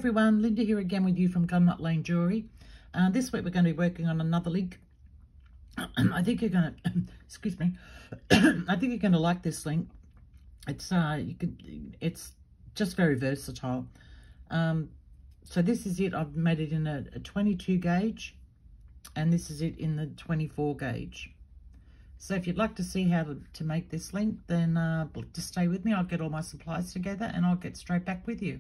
everyone, Linda here again with you from Gunnut Lane Jewellery. This week we're going to be working on another link. I think you're going to, excuse me, I think you're going to like this link. It's just very versatile. So this is it. I've made it in a 22 gauge, and this is it in the 24 gauge. So if you'd like to see how to make this link, then just stay with me. I'll get all my supplies together and I'll get straight back with you.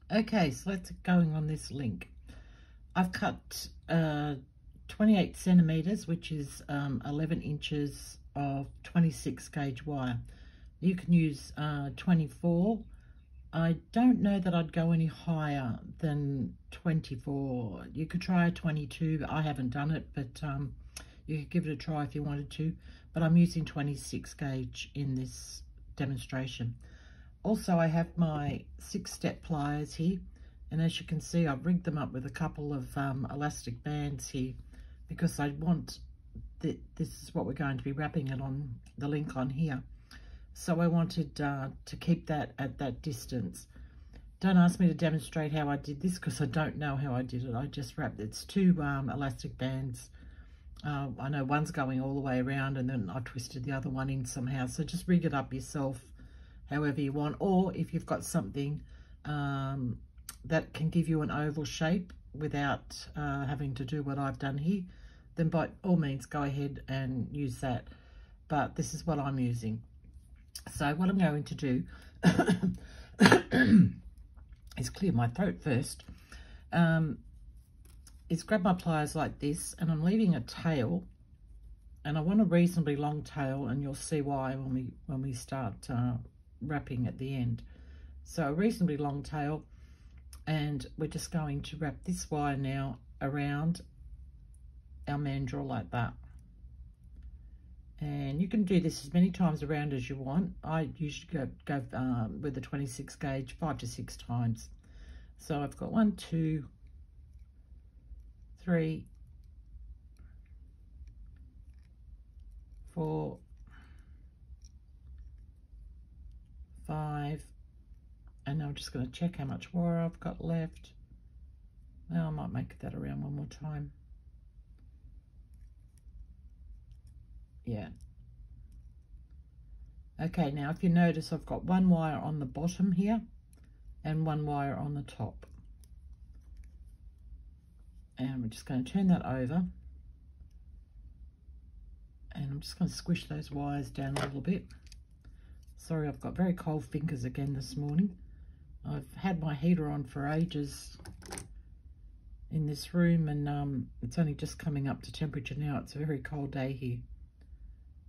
Okay, so let's get going on this link. I've cut 28 centimeters, which is 11 inches of 26 gauge wire. You can use 24. I don't know that I'd go any higher than 24. You could try a 22, but I haven't done it, but you could give it a try if you wanted to. But I'm using 26 gauge in this demonstration. Also, I have my 6-step pliers here, and as you can see, I've rigged them up with a couple of elastic bands here because I want this is what we're going to be wrapping it on, the link on here. So I wanted to keep that at that distance. Don't ask me to demonstrate how I did this because I don't know how I did it. I just wrapped it's 2 elastic bands. I know one's going all the way around, and then I twisted the other one in somehow. So just rig it up yourself however you want, or if you've got something that can give you an oval shape without having to do what I've done here, then by all means go ahead and use that. But this is what I'm using. So what I'm going to do is clear my throat first, is grab my pliers like this, and I'm leaving a tail, and I want a reasonably long tail, and you'll see why when we start wrapping at the end. So a reasonably long tail, and we're just going to wrap this wire now around our mandrel like that. And you can do this as many times around as you want. I usually go with the 26 gauge 5 to 6 times. So I've got 1, 2, 3, 4, 5, and I'm just going to check how much wire I've got left. Now I might make that around one more time. Yeah. Okay, now if you notice, I've got 1 wire on the bottom here and 1 wire on the top. And we're just going to turn that over. And I'm just going to squish those wires down a little bit. Sorry, I've got very cold fingers again this morning. I've had my heater on for ages in this room, and it's only just coming up to temperature now. It's a very cold day here.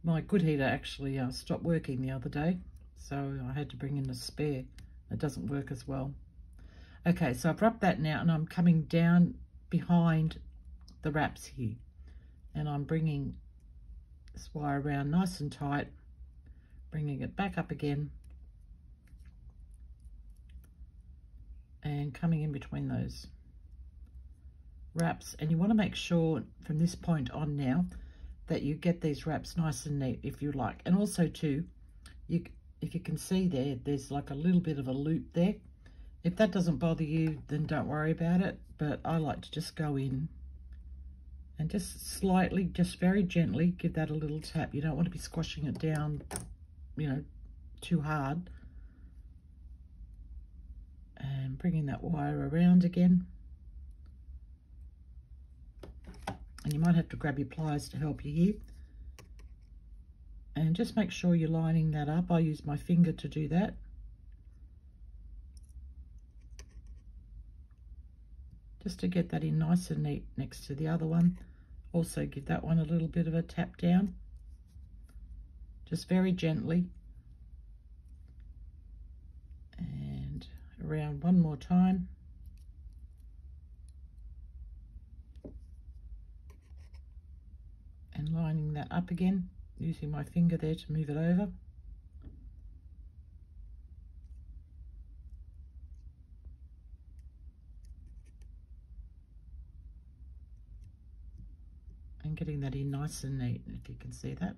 My good heater actually stopped working the other day, so I had to bring in a spare. It doesn't work as well. Okay, so I've wrapped that now, and I'm coming down behind the wraps here, and I'm bringing this wire around nice and tight, bringing it back up again, and coming in between those wraps. And you want to make sure from this point on now that you get these wraps nice and neat if you like. And also too, if you can see there's like a little bit of a loop there. If that doesn't bother you, then don't worry about it. But I like to just go in and just slightly, just very gently give that a little tap. You don't want to be squashing it down, you know, too hard. And bringing that wire around again. And you might have to grab your pliers to help you here. And just make sure you're lining that up. I use my finger to do that. Just to get that in nice and neat next to the other one. Also give that one a little bit of a tap down. Just very gently. And around one more time. And lining that up again, using my finger there to move it over. And getting that in nice and neat, if you can see that.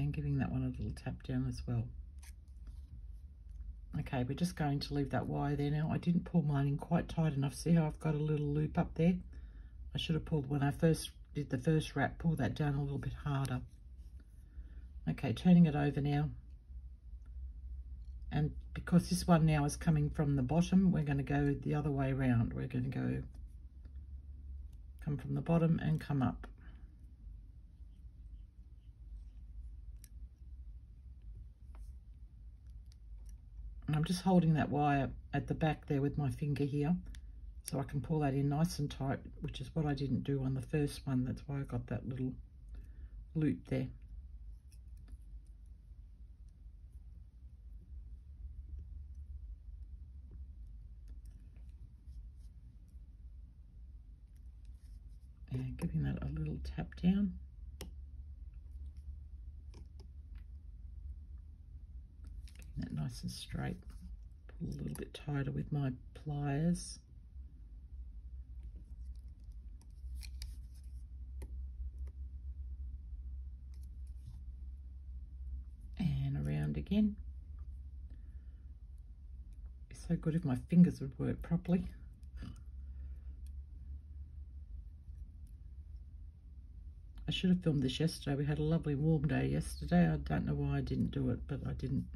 and giving that one a little tap down as well. Okay, we're just going to leave that wire there now. I didn't pull mine in quite tight enough. See how I've got a little loop up there? I should have pulled, when I first did the first wrap, pull that down a little bit harder. Okay, turning it over now. And because this one now is coming from the bottom, we're going to go the other way around. We're going to come from the bottom and come up. And I'm just holding that wire at the back there with my finger here, so I can pull that in nice and tight, which is what I didn't do on the first one. That's why I got that little loop there. And giving that a little tap down. Getting that nice and straight. Pull a little bit tighter with my pliers. And around again. It's so good if my fingers would work properly. I should have filmed this yesterday. We had a lovely warm day yesterday. I don't know why I didn't do it, but I didn't.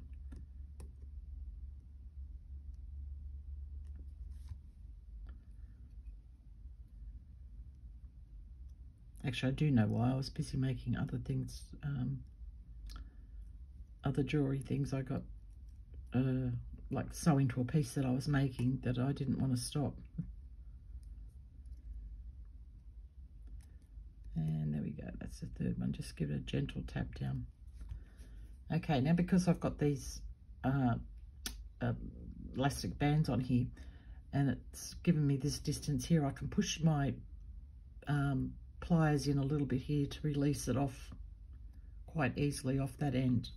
Actually, I do know why. I was busy making other things, other jewellery things. I got like sewing to a piece that I was making that I didn't want to stop. And there we go, that's the third one. Just give it a gentle tap down. Okay, now because I've got these elastic bands on here and it's given me this distance here, I can push my pliers in a little bit here to release it off quite easily off that end.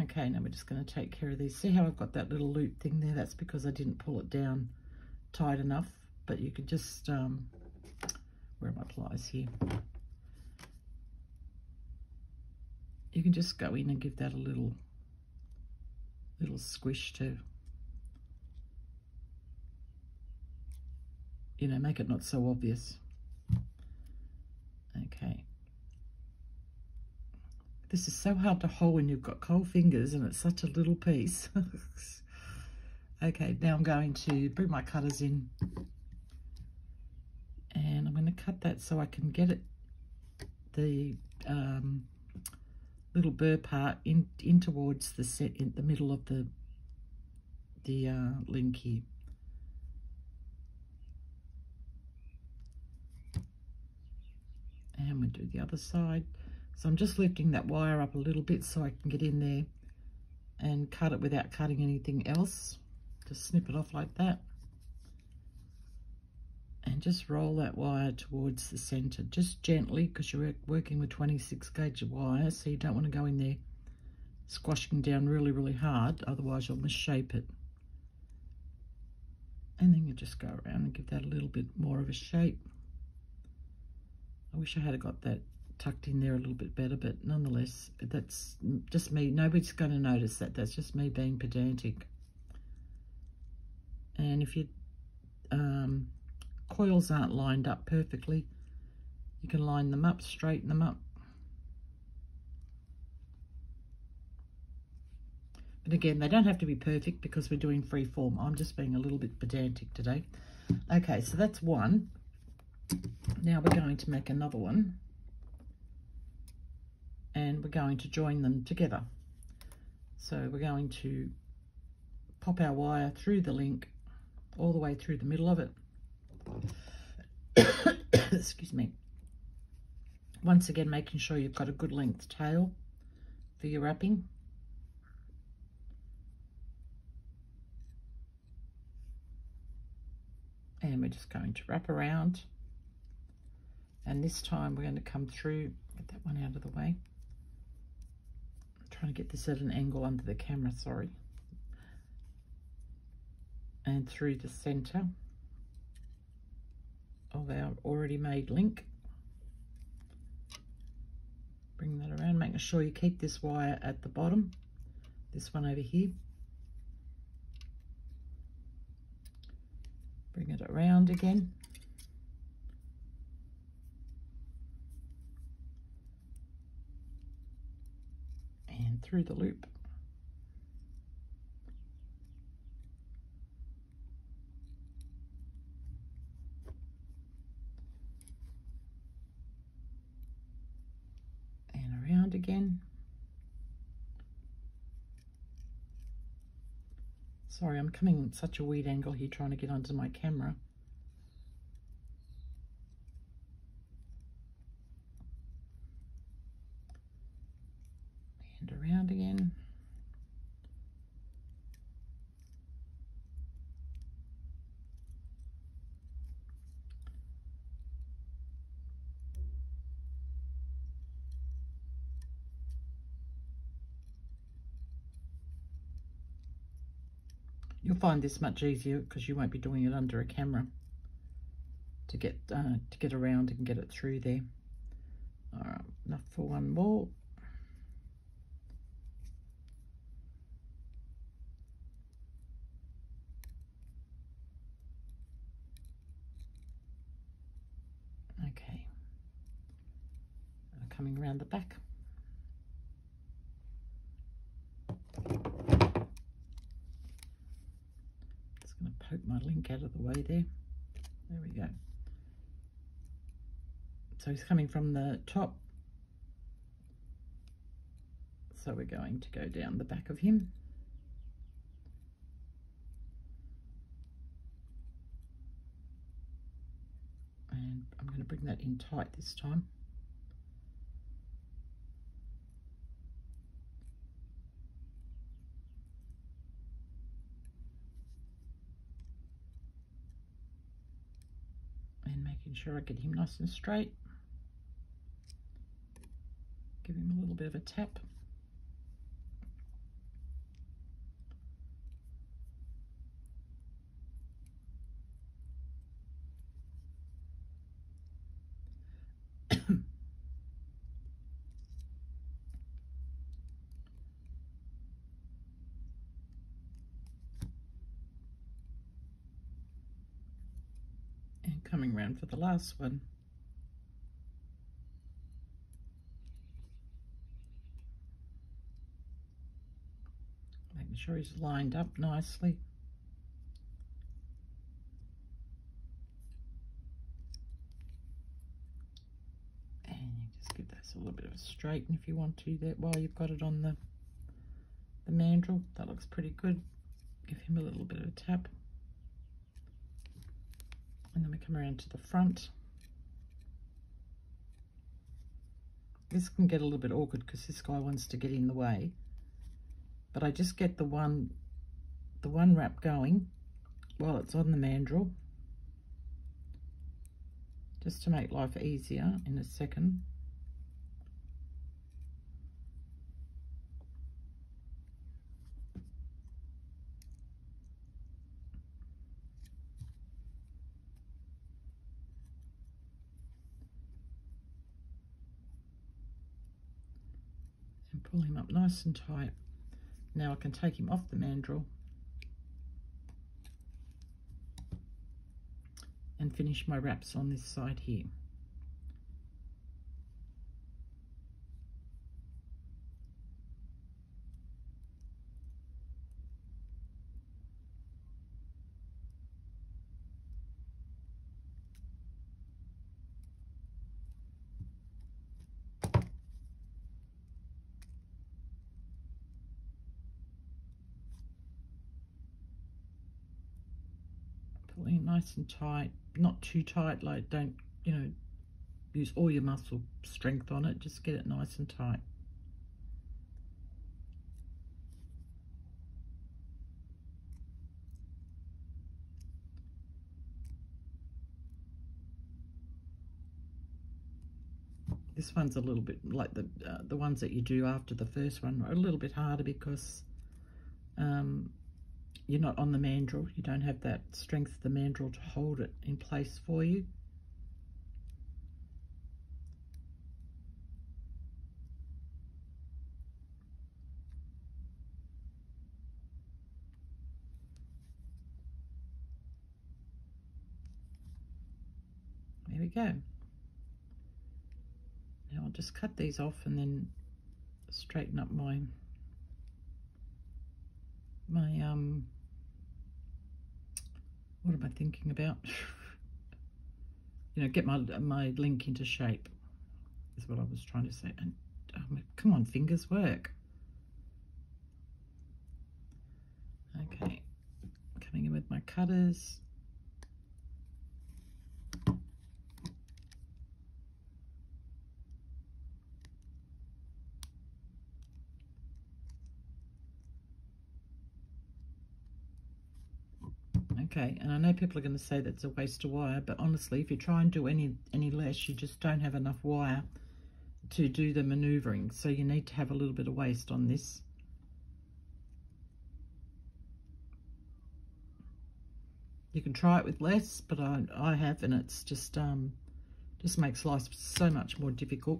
Okay, now we're just going to take care of these. See how I've got that little loop thing there? That's because I didn't pull it down tight enough, but you could just where are my pliers here? You can just go in and give that a little squish to, you know, make it not so obvious. Okay. This is so hard to hold when you've got cold fingers and it's such a little piece. Okay, now I'm going to bring my cutters in. And I'm going to cut that so I can get it, the little burr part in towards the set in the middle of the link here. And we'll do the other side. So I'm just lifting that wire up a little bit so I can get in there and cut it without cutting anything else. Just snip it off like that. And just roll that wire towards the center, just gently, because you're working with 26 gauge of wire, so you don't want to go in there squashing down really, really hard, otherwise you'll misshape it. And then you just go around and give that a little bit more of a shape. I wish I had got that tucked in there a little bit better, but nonetheless, that's just me. Nobody's going to notice that. That's just me being pedantic. And if you coils aren't lined up perfectly, you can line them up, straighten them up. But again, they don't have to be perfect because we're doing free form. I'm just being a little bit pedantic today. Okay, so that's one. Now we're going to make another one. And we're going to join them together. So we're going to pop our wire through the link, all the way through the middle of it. Excuse me. Once again, making sure you've got a good length tail for your wrapping. And we're just going to wrap around. And this time we're going to come through, get that one out of the way. I'm trying to get this at an angle under the camera, sorry. And through the center of our already made link. Bring that around, making sure you keep this wire at the bottom, this one over here. Bring it around again. And through the loop. And around again. Sorry, I'm coming at such a weird angle here trying to get onto my camera. And around again. You'll find this much easier because you won't be doing it under a camera to get around and get it through there. All right, enough for one more. Okay, coming around the back. Just going to poke my link out of the way there. There we go. So he's coming from the top. So we're going to go down the back of him. And I'm going to bring that in tight this time. And making sure I get him nice and straight. Give him a little bit of a tap. And coming around for the last one. Making sure he's lined up nicely. And you just give this a little bit of a straighten if you want to there while you've got it on the mandrel. That looks pretty good. Give him a little bit of a tap. And then we come around to the front. This can get a little bit awkward because this guy wants to get in the way. But I just get the one wrap going while it's on the mandrel, just to make life easier in a second. And pull him up nice and tight. Now I can take him off the mandrel and finish my wraps on this side here. Pulling nice and tight, not too tight, like don't, you know, use all your muscle strength on it, just get it nice and tight. This one's a little bit like the ones that you do after the first one are a little bit harder because you're not on the mandrel. You don't have that strength of the mandrel to hold it in place for you. go. Now I'll just cut these off and then straighten up my what am I thinking about? You know, get my link into shape is what I was trying to say. And come on, fingers, work. Okay, coming in with my cutters. Okay, and I know people are going to say that's a waste of wire, but honestly, if you try and do any less, you just don't have enough wire to do the maneuvering. So you need to have a little bit of waste on this. You can try it with less, but I have, and it's just makes life so much more difficult.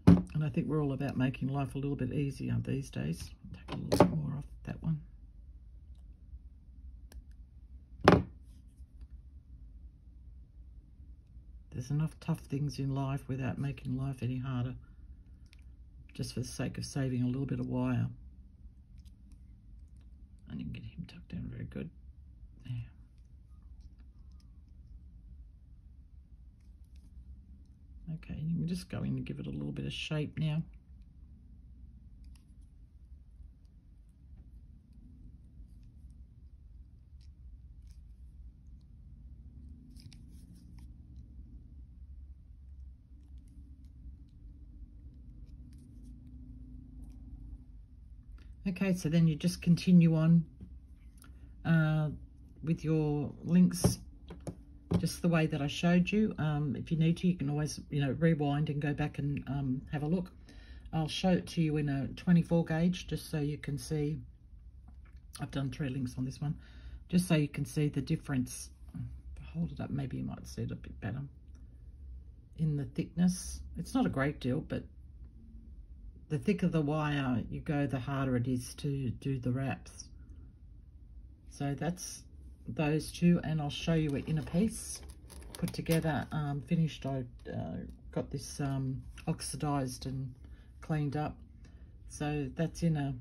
And I think we're all about making life a little bit easier these days. Take a little bit more off that one. There's enough tough things in life without making life any harder, just for the sake of saving a little bit of wire. And you can get him tucked down very good. There. Okay, you can just go in and give it a little bit of shape now. Okay, so then you just continue on with your links, just the way that I showed you. If you need to, you can always, you know, rewind and go back and have a look. I'll show it to you in a 24 gauge, just so you can see. I've done 3 links on this one, just so you can see the difference. If I hold it up, maybe you might see it a bit better in the thickness. It's not a great deal, but the thicker the wire you go, the harder it is to do the wraps. So that's those two, and I'll show you it in a piece put together, finished. I got this oxidized and cleaned up, so that's in a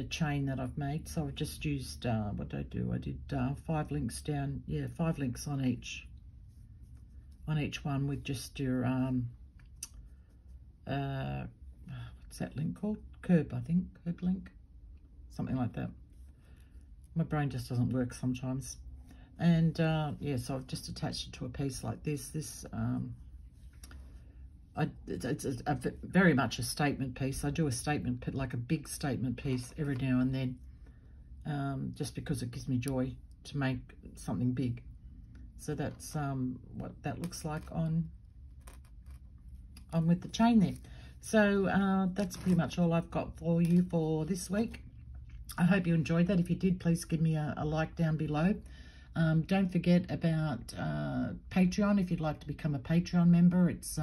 chain that I've made. So I've just used what did I do? I did 5 links down, 5 links on each one, with just your what's that link called? Curb, I think. Curb link, something like that. My brain just doesn't work sometimes. And yeah, so I've just attached it to a piece like this. It's very much a statement piece. I do a statement, like a big statement piece every now and then, just because it gives me joy to make something big. So that's what that looks like on with the chain there. So that's pretty much all I've got for you for this week. I hope you enjoyed that. If you did, please give me a like down below. Don't forget about Patreon. If you'd like to become a Patreon member, it's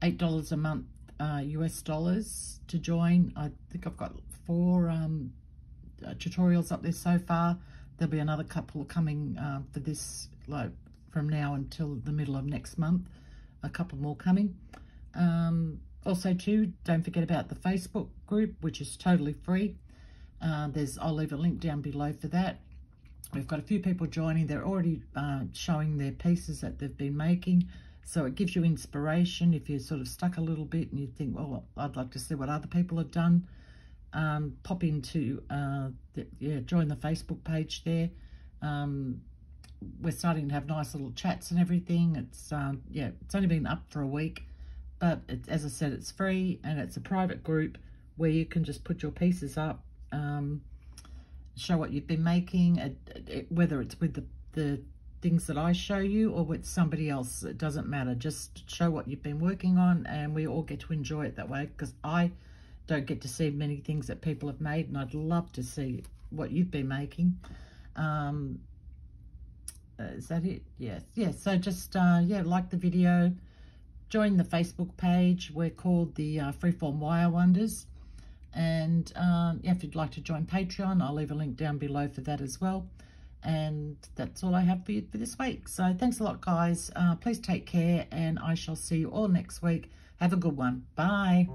$8 a month US dollars to join. I think I've got 4 tutorials up there so far. There'll be another couple coming for this, like from now until the middle of next month. A couple more coming. Also too, don't forget about the Facebook group, which is totally free. I'll leave a link down below for that. We've got a few people joining. They're already showing their pieces that they've been making, so it gives you inspiration. If you're sort of stuck a little bit and you think, well, I'd like to see what other people have done, pop into join the Facebook page there. We're starting to have nice little chats and everything. It's it's only been up for a week, but as I said, it's free, and it's a private group where you can just put your pieces up, show what you've been making, whether it's with the things that I show you or with somebody else. It doesn't matter. Just show what you've been working on, and we all get to enjoy it that way, because I don't get to see many things that people have made, and I'd love to see what you've been making. Is that it? Yes. So just like the video, join the Facebook page. We're called the Freeform Wire Wonders. And if you'd like to join Patreon, I'll leave a link down below for that as well. And that's all I have for you for this week. So thanks a lot, guys. Please take care, and I shall see you all next week. Have a good one. Bye.